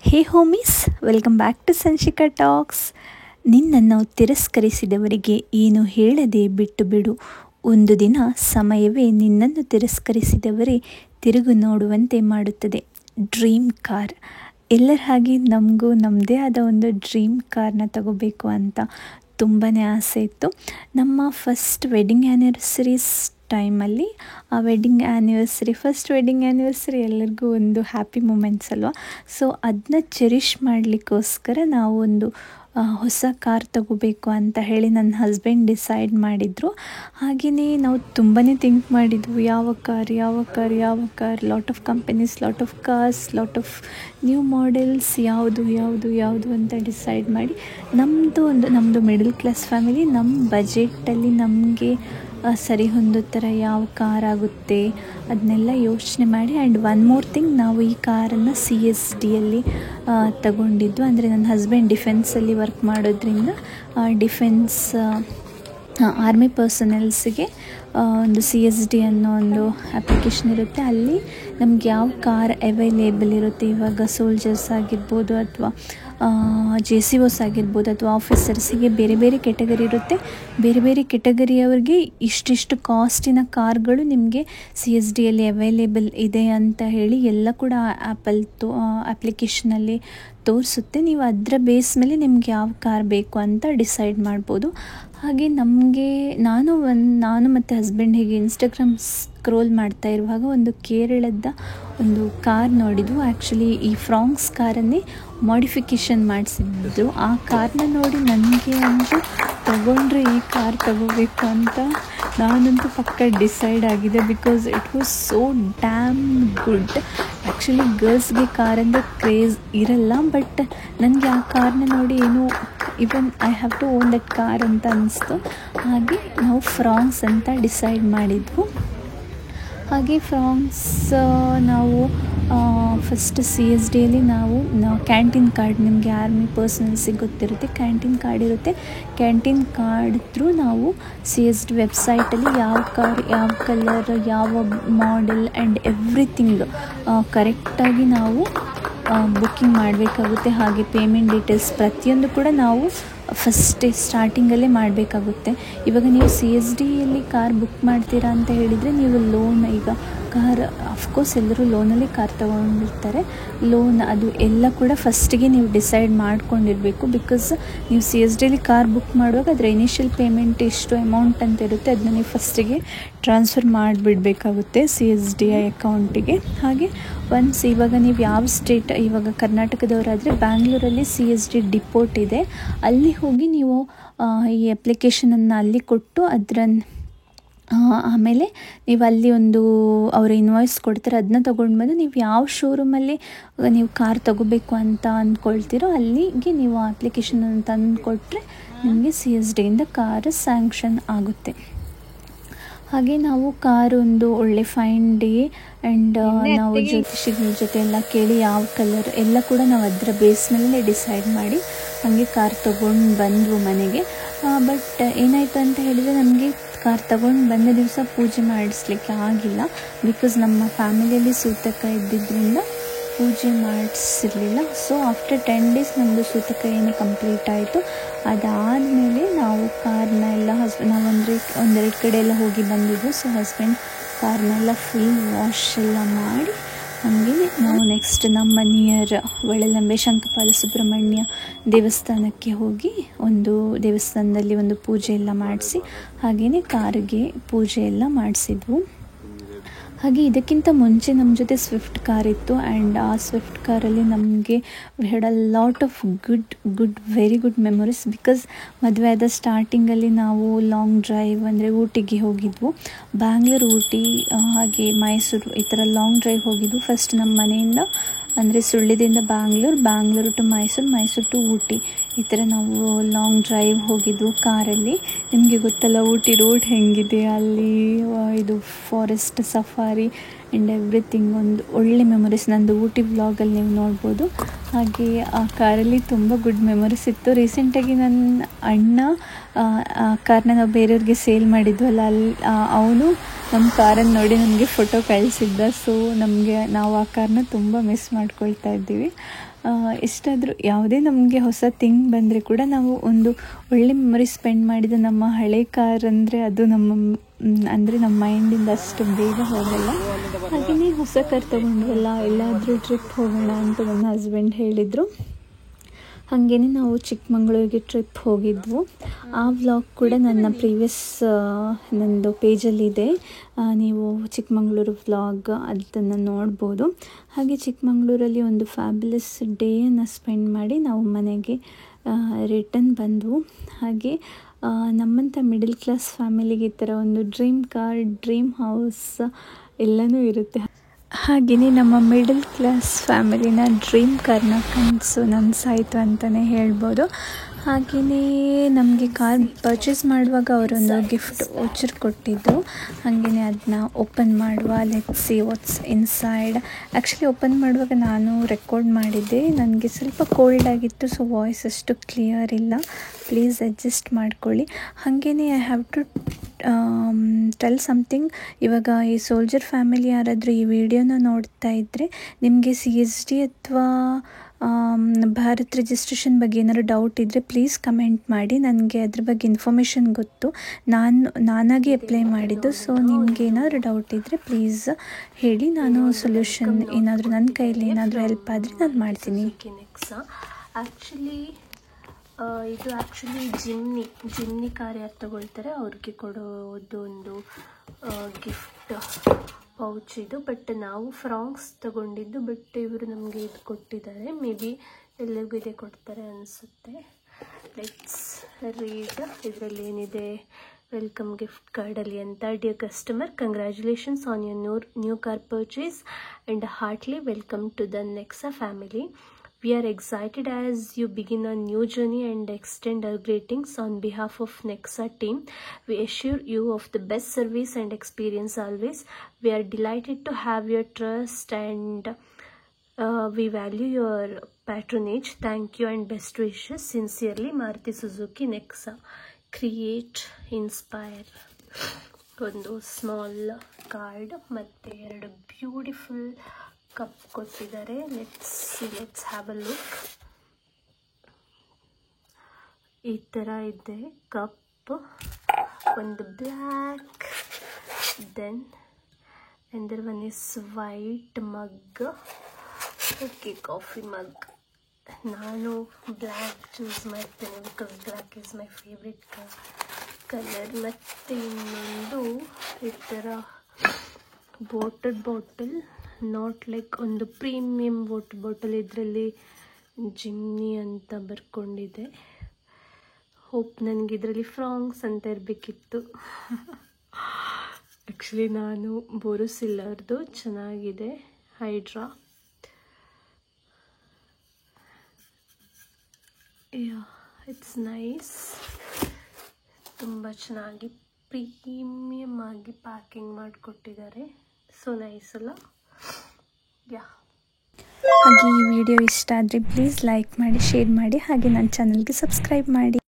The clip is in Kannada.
Hey homies, welcome back to Samshika talks. ನಿನ್ನನ್ನು ತಿರಸ್ಕರಿಸಿದವರಿಗೆ ಏನು ಹೇಳದೆ ಬಿಟ್ಟು ಬಿಡು. ಒಂದು ದಿನ ಸಮಯವೇ ನಿನ್ನನ್ನು ತಿರಸ್ಕರಿಸಿದವರೇ ತಿರುಗು ನೋಡುವಂತೆ ಮಾಡುತ್ತದೆ. Dream car. ಎಲ್ಲರ ಹಾಗೆ ನಮಗೂ ನಮ್ಮದೇ ಆದ ಒಂದು ಡ್ರೀಮ್ ಕಾರ್ನ ತಗೋಬೇಕು ಅಂತ ತುಂಬಾ ಆಸೆ ಇತ್ತು. ನಮ್ಮ ಫಸ್ಟ್ ವೆಡ್ಡಿಂಗ್ ಆ್ಯನಿವರ್ಸರೀಸ್ ಟೈಮಲ್ಲಿ ಆ ಫಸ್ಟ್ ವೆಡ್ಡಿಂಗ್ ಆ್ಯನಿವರ್ಸರಿ ಎಲ್ಲರಿಗೂ ಒಂದು ಹ್ಯಾಪಿ ಮೂಮೆಂಟ್ಸ್ ಅಲ್ವಾ. ಸೊ ಅದನ್ನ ಚೆರಿಷ್ ಮಾಡಲಿಕ್ಕೋಸ್ಕರ ನಾವು ಒಂದು ಹೊಸ ಕಾರ್ ತಗೋಬೇಕು ಅಂತ ಹೇಳಿ ನನ್ನ ಹಸ್ಬೆಂಡ್ ಡಿಸೈಡ್ ಮಾಡಿದರು. ಹಾಗೆಯೇ ನಾವು ತುಂಬಾ ಥಿಂಕ್ ಮಾಡಿದ್ವು, ಯಾವ car, lot of companies, lot of cars, lot of new models, ಯಾವುದು ಅಂತ ಡಿಸೈಡ್ ಮಾಡಿ ನಮ್ಮದು ಮಿಡಲ್ ಕ್ಲಾಸ್ ಫ್ಯಾಮಿಲಿ, ನಮ್ಮ ಬಜೆಟಲ್ಲಿ ನಮಗೆ ಸರಿ ಹೊಂದೋ ಥರ ಯಾವ ಕಾರ್ ಆಗುತ್ತೆ ಅದನ್ನೆಲ್ಲ ಯೋಚನೆ ಮಾಡಿ. ಆ್ಯಂಡ್ ಒನ್ ಮೋರ್ ಥಿಂಗ್, ನಾವು ಈ ಕಾರನ್ನು CSDಯಲ್ಲಿ ತಗೊಂಡಿದ್ದು. ಅಂದರೆ ನನ್ನ ಹಸ್ಬೆಂಡ್ ಡಿಫೆನ್ಸಲ್ಲಿ ವರ್ಕ್ ಮಾಡೋದ್ರಿಂದ ಆರ್ಮಿ ಪರ್ಸನಲ್ಸ್ಗೆ ಒಂದು CSD ಅನ್ನೋ ಒಂದು ಅಪ್ಲಿಕೇಶನ್ ಇರುತ್ತೆ. ಅಲ್ಲಿ ನಮ್ಗೆ ಯಾವ ಕಾರ್ ಅವೈಲೇಬಲ್ ಇರುತ್ತೆ, ಇವಾಗ ಸೋಲ್ಜರ್ಸ್ ಆಗಿರ್ಬೋದು ಅಥವಾ JCOs ಆಗಿರ್ಬೋದು ಅಥವಾ ಆಫೀಸರ್ಸಿಗೆ ಬೇರೆ ಬೇರೆ ಕೆಟಗರಿ ಇರುತ್ತೆ. ಬೇರೆ ಬೇರೆ ಕೆಟಗರಿಯವ್ರಿಗೆ ಇಷ್ಟಿಷ್ಟು ಕಾಸ್ಟಿನ ಕಾರ್ಗಳು ನಿಮಗೆ CSDಯಲ್ಲಿ ಅವೈಲೇಬಲ್ ಇದೆ ಅಂತ ಹೇಳಿ ಎಲ್ಲ ಕೂಡ ಅಪ್ಲಿಕೇಶನಲ್ಲಿ ತೋರಿಸುತ್ತೆ. ನೀವು ಅದರ ಬೇಸ್ ಮೇಲೆ ನಿಮ್ಗೆ ಯಾವ ಕಾರ್ ಬೇಕು ಅಂತ ಡಿಸೈಡ್ ಮಾಡ್ಬೋದು. ಹಾಗೆ ನಾನು ಮತ್ತು ಹಸ್ಬೆಂಡ್ ಹೀಗೆ ಇನ್ಸ್ಟಾಗ್ರಾಮ್ ಸ್ಕ್ರೋಲ್ ಮಾಡ್ತಾ ಇರುವಾಗ ಒಂದು ಕೇರಳದ ಒಂದು ಕಾರ್ ನೋಡಿದ್ವು. ಆ್ಯಕ್ಚುಲಿ ಈ ಫ್ರಾಂಕ್ಸ್ ಕಾರನ್ನೇ ಮಾಡಿಫಿಕೇಷನ್ ಮಾಡಿಸಿದ್ರು. ಆ ಕಾರ್ನ ನೋಡಿ ನನಗೆ ಅಂತೂ ತಗೊಂಡ್ರೆ ಈ ಕಾರ್ ತಗೋಬೇಕು ಅಂತ ನಾನಂತೂ ಪಕ್ಕ ಡಿಸೈಡ್ ಆಗಿದೆ. Because it was so damn good. Actually ಗರ್ಲ್ಸ್ಗೆ ಕಾರ್ ಅಂದರೆ ಕ್ರೇಜ್ ಇರಲ್ಲ, ಬಟ್ ನನಗೆ ಆ ಕಾರ್ನ ನೋಡಿ ಏನು even I have to own that car ಅಂತ ಅನಿಸ್ತು. ಹಾಗೆ ನಾವು ಫ್ರಾಂಕ್ಸ್ ಅಂತ ಡಿಸೈಡ್ ಮಾಡಿದ್ವು. ಹಾಗೆ ಫ್ರಾಂಕ್ಸ್ ನಾವು ಫಸ್ಟ್ CSDಯಲ್ಲಿ ನಾವು ಕ್ಯಾಂಟೀನ್ ಕಾರ್ಡ್, ನಿಮಗೆ ಆರ್ಮಿ ಪರ್ಸನಲ್ಸಿಗೆ ಗೊತ್ತಿರುತ್ತೆ, ಕ್ಯಾಂಟೀನ್ ಕಾರ್ಡ್ ಇರುತ್ತೆ. ಕ್ಯಾಂಟೀನ್ ಕಾರ್ಡ್ ಥ್ರೂ ನಾವು CSD ವೆಬ್ಸೈಟಲ್ಲಿ ಯಾವ ಕಾರ್, ಯಾವ ಕಲರ್, ಯಾವ ಮಾಡೆಲ್ ಆ್ಯಂಡ್ ಎವ್ರಿಥಿಂಗ್ ಕರೆಕ್ಟಾಗಿ ನಾವು ಬುಕ್ಕಿಂಗ್ ಮಾಡಬೇಕಾಗುತ್ತೆ. ಹಾಗೆ ಪೇಮೆಂಟ್ ಡೀಟೇಲ್ಸ್ ಪ್ರತಿಯೊಂದು ಕೂಡ ನಾವು ಸ್ಟಾರ್ಟಿಂಗಲ್ಲೇ ಮಾಡಬೇಕಾಗುತ್ತೆ. ಇವಾಗ ನೀವು CSDಯಲ್ಲಿ ಕಾರ್ ಬುಕ್ ಮಾಡ್ತೀರಾ ಅಂತ ಹೇಳಿದರೆ ನೀವು ಲೋನ್, ಈಗ ಕಾರ್ ಅಫ್ಕೋರ್ಸ್ ಎಲ್ಲರೂ ಲೋನಲ್ಲಿ ಕಾರ್ ತೊಗೊಂಡಿರ್ತಾರೆ. ಲೋನ್ ಅದು ಎಲ್ಲ ಕೂಡ ಫಸ್ಟಿಗೆ ನೀವು ಡಿಸೈಡ್ ಮಾಡ್ಕೊಂಡಿರಬೇಕು. ಬಿಕಾಸ್ ನೀವು CSDಯಲ್ಲಿ ಕಾರ್ ಬುಕ್ ಮಾಡುವಾಗ ಅದರ ಇನಿಷಿಯಲ್ ಪೇಮೆಂಟ್ ಎಷ್ಟು ಅಮೌಂಟ್ ಅಂತ ಇರುತ್ತೆ, ಅದನ್ನ ನೀವು ಫಸ್ಟಿಗೆ ಟ್ರಾನ್ಸ್ಫರ್ ಮಾಡಿಬಿಡಬೇಕಾಗುತ್ತೆ CSD ಅಕೌಂಟಿಗೆ. ಹಾಗೆ ಇವಾಗ ನೀವು ಯಾವ ಸ್ಟೇಟ್, ಇವಾಗ ಕರ್ನಾಟಕದವರಾದರೆ ಬ್ಯಾಂಗ್ಳೂರಲ್ಲಿ CSD ಡಿಪೋಟ್ ಇದೆ, ಅಲ್ಲಿ ಹೋಗಿ ನೀವು ಈ ಅಪ್ಲಿಕೇಶನನ್ನು ಅಲ್ಲಿ ಕೊಟ್ಟು ಆಮೇಲೆ ನೀವು ಅಲ್ಲಿ ಅವರು ಇನ್ವಾಯ್ಸ್ ಕೊಡ್ತಾರೆ, ಅದನ್ನ ತೊಗೊಂಡು ಬಂದು ನೀವು ಯಾವ ಶೋರೂಮಲ್ಲಿ ನೀವು ಕಾರ್ ತೊಗೋಬೇಕು ಅಂತ ಅಂದ್ಕೊಳ್ತೀರೋ ಅಲ್ಲಿಗೆ ನೀವು ಅಪ್ಲಿಕೇಶನನ್ನು ತಂದು ಕೊಟ್ಟರೆ ನಿಮಗೆ CSDಯಿಂದ ಕಾರ್ ಸ್ಯಾಂಕ್ಷನ್ ಆಗುತ್ತೆ. ಹಾಗೆ ನಾವು ಕಾರ್ ಒಂದು ಒಳ್ಳೆ ಫೈನ್ ಡೇ ಆ್ಯಂಡ್ ನಾವು ಜ್ಯೋತಿಷಿಗಳ ಜೊತೆ ಎಲ್ಲ ಕೇಳಿ ಯಾವ ಕಲರ್ ಎಲ್ಲ ಕೂಡ ನಾವು ಅದರ ಬೇಸ್ ಮೇಲೆ ಡಿಸೈಡ್ ಮಾಡಿ ಹಾಗೆ ಕಾರ್ ತೊಗೊಂಡು ಬಂದವು ಮನೆಗೆ. ಬಟ್ ಏನಾಯಿತು ಅಂತ ಹೇಳಿದರೆ, ನಮಗೆ ಕಾರ್ ತೊಗೊಂಡು ಬಂದ ದಿವಸ ಪೂಜೆ ಮಾಡಿಸ್ಲಿಕ್ಕೆ ಆಗಿಲ್ಲ. ಬಿಕಾಸ್ ನಮ್ಮ ಫ್ಯಾಮಿಲಿಯಲ್ಲಿ ಸೂತಕ ಇದ್ದಿದ್ದರಿಂದ ಪೂಜೆ ಮಾಡಿಸಿರಲಿಲ್ಲ. ಸೊ ಆಫ್ಟರ್ 10 days ನಮ್ಮದು ಸೂತಕ ಏನು ಕಂಪ್ಲೀಟ್ ಆಯಿತು. ಅದಾದಮೇಲೆ ನಾವು ಕಾರ್ನ ಎಲ್ಲ ನಾವು ಒಂದೆರಡು ಕಡೆ ಎಲ್ಲ ಹೋಗಿ ಬಂದಿದ್ವು. ಸೊ ಹಸ್ಬೆಂಡ್ ಕಾರ್ನೆಲ್ಲ ಫುಲ್ ವಾಶ್ ಎಲ್ಲ ಮಾಡಿ ಹಾಗೆ ನಾವು ನೆಕ್ಸ್ಟ್ ನಮ್ಮ ನಿಯರ್ ಒಳಲಂಬೆ ಶಂಕಪಾಲ ಸುಬ್ರಹ್ಮಣ್ಯ ದೇವಸ್ಥಾನಕ್ಕೆ ಹೋಗಿ ದೇವಸ್ಥಾನದಲ್ಲಿ ಒಂದು ಪೂಜೆ ಎಲ್ಲ ಮಾಡಿಸಿ ಹಾಗೆಯೇ ಕಾರಿಗೆ ಪೂಜೆ ಎಲ್ಲ ಮಾಡಿಸಿದ್ವು. ಹಾಗೆ ಇದಕ್ಕಿಂತ ಮುಂಚೆ ನಮ್ಮ ಜೊತೆ ಸ್ವಿಫ್ಟ್ ಕಾರ್ ಇತ್ತು. ಆ್ಯಂಡ್ ಆ ಸ್ವಿಫ್ಟ್ ಕಾರಲ್ಲಿ ನಮಗೆ we had a lot of very good memories. Because ಮದುವೆ ಆದ ಸ್ಟಾರ್ಟಿಂಗಲ್ಲಿ ನಾವು ಲಾಂಗ್ ಡ್ರೈವ್ ಅಂದರೆ ಊಟಿಗೆ ಹೋಗಿದ್ವು. ಬ್ಯಾಂಗ್ಳೂರು, ಊಟಿ, ಹಾಗೆ ಮೈಸೂರು, ಈ ಥರ ಲಾಂಗ್ ಡ್ರೈವ್ ಹೋಗಿದ್ವು. ಫಸ್ಟ್ ನಮ್ಮ ಮನೆಯಿಂದ ಅಂದರೆ ಸುಳ್ಳ್ಯದಿಂದ ಬ್ಯಾಂಗ್ಳೂರು ಟು ಮೈಸೂರು ಟು ಊಟಿ, ಈ ಥರ ನಾವು ಲಾಂಗ್ ಡ್ರೈವ್ ಹೋಗಿದ್ವು ಕಾರಲ್ಲಿ. ನಿಮಗೆ ಗೊತ್ತಲ್ಲ ಊಟಿ ರೋಡ್ ಹೆಂಗಿದೆ, ಅಲ್ಲಿ ಇದು ಫಾರೆಸ್ಟ್ ಸಫಾರಿ ಆ್ಯಂಡ್ ಎವ್ರಿಥಿಂಗ್. ಒಂದು ಒಳ್ಳೆ ಮೆಮೊರೀಸ್ ನಂದು ಊಟಿ ವ್ಲಾಗಲ್ಲಿ ನೀವು ನೋಡ್ಬೋದು. ಹಾಗೆ ಆ ಕಾರಲ್ಲಿ ತುಂಬ ಗುಡ್ ಮೆಮೊರೀಸ್ ಇತ್ತು. ರೀಸೆಂಟಾಗಿ ನನ್ನ ಅಣ್ಣ ಆ ಕಾರ್ನ ನಾವು ಬೇರೆಯವ್ರಿಗೆ ಸೇಲ್ ಮಾಡಿದ್ವಲ್ಲ, ಅಲ್ಲಿ ಅವನು ನಮ್ಮ ಕಾರನ್ನು ನೋಡಿ ನನಗೆ ಫೋಟೋ ಕಳಿಸಿದ್ದ. ಸೊ ನಾವು ಆ ಕಾರ್ನ ತುಂಬ ಮಿಸ್ ಮಾಡ್ಕೊಳ್ತಾ ಇದ್ದೀವಿ. ಎಷ್ಟಾದರೂ ಯಾವುದೇ ನಮಗೆ ಹೊಸ ಥಿಂಗ್ ಬಂದರೆ ಕೂಡ ನಾವು ಒಂದು ಒಳ್ಳೆ ಮೆಮೊರಿ ಸ್ಪೆಂಡ್ ಮಾಡಿದ ನಮ್ಮ ಹಳೆ ಕಾರ್ ಅಂದರೆ ಅದು ನಮ್ಮ ಮೈಂಡಿಂದ ಅಷ್ಟು ಬೇಗ ಹೋಗಲ್ಲ. ಹಾಗೆಯೇ ಹೊಸ ಕಾರ್ ತೊಗೊಂಡ್ವಲ್ಲ, ಎಲ್ಲಾದರೂ ಟ್ರಿಪ್ ಹೋಗೋಣ ಅಂತ ನನ್ನ ಹಸ್ಬೆಂಡ್ ಹೇಳಿದರು. ಹಾಗೆಯೇ ನಾವು ಚಿಕ್ಕಮಂಗ್ಳೂರಿಗೆ ಟ್ರಿಪ್ ಹೋಗಿದ್ವು. ಆ ವ್ಲಾಗ್ ಕೂಡ ನನ್ನ ಪ್ರೀವಿಯಸ್ ನಂದು ಪೇಜಲ್ಲಿದೆ. ನೀವು ಚಿಕ್ಕಮಂಗ್ಳೂರು ವ್ಲಾಗ್ ಅದನ್ನು ನೋಡ್ಬೋದು. ಹಾಗೆ ಚಿಕ್ಕಮಂಗ್ಳೂರಲ್ಲಿ ಒಂದು ಫ್ಯಾಬ್ಯುಲಸ್ ಡೇಯನ್ನು ಸ್ಪೆಂಡ್ ಮಾಡಿ ನಾವು ಮನೆಗೆ ರಿಟರ್ನ್ ಬಂದವು. ಹಾಗೆ ನಮ್ಮಂಥ ಮಿಡಲ್ ಕ್ಲಾಸ್ ಫ್ಯಾಮಿಲಿಗೆ ಈ ಥರ ಒಂದು ಡ್ರೀಮ್ ಕಾರ್, ಡ್ರೀಮ್ ಹೌಸ್ ಎಲ್ಲನೂ ಇರುತ್ತೆ. ಹಾಗೆಯೇ ನಮ್ಮ ಮಿಡಲ್ ಕ್ಲಾಸ್ ಫ್ಯಾಮಿಲಿನ ಡ್ರೀಮ್ ಕಾರ್ನ ಕನಸು ನನಸಾಯಿತು ಅಂತಲೇ ಹೇಳ್ಬೋದು. ಹಾಗೆಯೇ ನಮಗೆ ಕಾರ್ ಪರ್ಚೇಸ್ ಮಾಡುವಾಗ ಅವರೊಂದು ಗಿಫ್ಟ್ ವೋಚರ್ ಕೊಟ್ಟಿದ್ದರು. ಹಾಗೆಯೇ ಅದನ್ನ ಓಪನ್ ಮಾಡುವ, let's see what's inside. Actually open ಮಾಡುವಾಗ ನಾನು ರೆಕಾರ್ಡ್ ಮಾಡಿದ್ದೆ. ನನಗೆ ಸ್ವಲ್ಪ ಕೋಲ್ಡ್ ಆಗಿತ್ತು, ಸೊ ವಾಯ್ಸ್ ಅಷ್ಟು ಕ್ಲಿಯರ್ ಇಲ್ಲ, ಪ್ಲೀಸ್ ಅಡ್ಜಸ್ಟ್ ಮಾಡ್ಕೊಳ್ಳಿ. ಹಾಗೆಯೇ I have to tell something. ಇವಾಗ ಈ ಸೋಲ್ಜರ್ ಫ್ಯಾಮಿಲಿ ಯಾರಾದರೂ ಈ ವಿಡಿಯೋನ ನೋಡ್ತಾ ಇದ್ದರೆ ನಿಮಗೆ CSD ಅಥವಾ ಭಾರತ್ ರಿಜಿಸ್ಟ್ರೇಷನ್ ಬಗ್ಗೆ ಏನಾದ್ರು ಡೌಟ್ ಇದ್ದರೆ ಪ್ಲೀಸ್ ಕಮೆಂಟ್ ಮಾಡಿ. ನನಗೆ ಅದ್ರ ಬಗ್ಗೆ ಇನ್ಫಾರ್ಮೇಷನ್ ಗೊತ್ತು, ನಾನಾಗಿ ಅಪ್ಲೈ ಮಾಡಿದ್ದು. ಸೊ ನಿಮಗೆ ಏನಾದರೂ ಡೌಟ್ ಇದ್ದರೆ ಪ್ಲೀಸ್ ಹೇಳಿ, ನಾನು ಸೊಲ್ಯೂಷನ್ ಏನಾದರೂ ನನ್ನ ಕೈಯಲ್ಲಿ ಏನಾದರೂ ಹೆಲ್ಪ್ ಆದರೆ ನಾನು ಮಾಡ್ತೀನಿ. ಇದು ಜಿಮ್ನಿ ಕಾರ್ ಯಾರು ತಗೊಳ್ತಾರೆ ಅವ್ರಿಗೆ ಕೊಡೋದು ಒಂದು ಗಿಫ್ಟ್ ಪೌಚ್ ಇದು. ಬಟ್ ನಾವು ಫ್ರಾಂಕ್ಸ್ ತಗೊಂಡಿದ್ದು, ಬಟ್ ಇವರು ನಮಗೆ ಇದು ಕೊಟ್ಟಿದ್ದಾರೆ. ಮೇ ಬಿ ಎಲ್ಲರಿಗೂ ಇದೇ ಕೊಡ್ತಾರೆ ಅನಿಸುತ್ತೆ. Let's read. ಇದರಲ್ಲಿ ಏನಿದೆ, ವೆಲ್ಕಮ್ ಗಿಫ್ಟ್ ಕಾರ್ಡಲ್ಲಿ ಅಂತ, dear customer, congratulations on your new car purchase and heartly welcome to the Nexa family. We are excited as you begin a new journey and extend our greetings on behalf of Nexa team. We assure you of the best service and experience always. We are delighted to have your trust and we value your patronage. Thank you and best wishes. Sincerely, Maruti Suzuki Nexa. Create, inspire. ಒಂದು ಸ್ಮಾಲ್ ಕಾರ್ಡ್ ಮತ್ತು 2 ಬ್ಯೂಟಿಫುಲ್ ಕಪ್ ಕೊಟ್ಟಿದ್ದಾರೆ. Let's have a look. ಈ ಥರ ಇದೆ ಕಪ್, ಒಂದು black, then another one is white mug. Okay, coffee mug. ನಾನು ಬ್ಲ್ಯಾಕ್ ಚೂಸ್ ಮಾಡ್ತೇನೆ because black is my favourite colour. ಮತ್ತು ಇನ್ನೊಂದು ಈ ಥರ ಬಾಟಲ್, ನಾಟ್ ಲೈಕ್ ಒಂದು ಪ್ರೀಮಿಯಂ ಬಾಟಲ್, ಇದರಲ್ಲಿ ಜಿಮ್ನಿ ಅಂತ ಬರ್ಕೊಂಡಿದೆ. ಹೋಪ್ ನನಗೆ ಇದರಲ್ಲಿ ಫ್ರಾಂಕ್ಸ್ ಅಂತ ಇರಬೇಕಿತ್ತು. ಆ್ಯಕ್ಚುಲಿ ನಾನು ಬೋರೋಸಿಲ್ಲರ್ದು ಚೆನ್ನಾಗಿದೆ, ಹೈಡ್ರಾ. It's nice. ತುಂಬ ಚೆನ್ನಾಗಿ ಪ್ರೀಮಿಯಮ್ ಆಗಿ ಪ್ಯಾಕಿಂಗ್ ಮಾಡಿಕೊಟ್ಟಿದ್ದಾರೆ. ಸೊ ನೈಸ್ ಅಲ್ಲ? ಹಾಗೆ ಈ ವಿಡಿಯೋ ಇಷ್ಟ ಆದರೆ ಪ್ಲೀಸ್ ಲೈಕ್ ಮಾಡಿ, ಶೇರ್ ಮಾಡಿ, ಹಾಗೆ ನನ್ನ ಚಾನಲ್ಗೆ ಸಬ್ಸ್ಕ್ರೈಬ್ ಮಾಡಿ.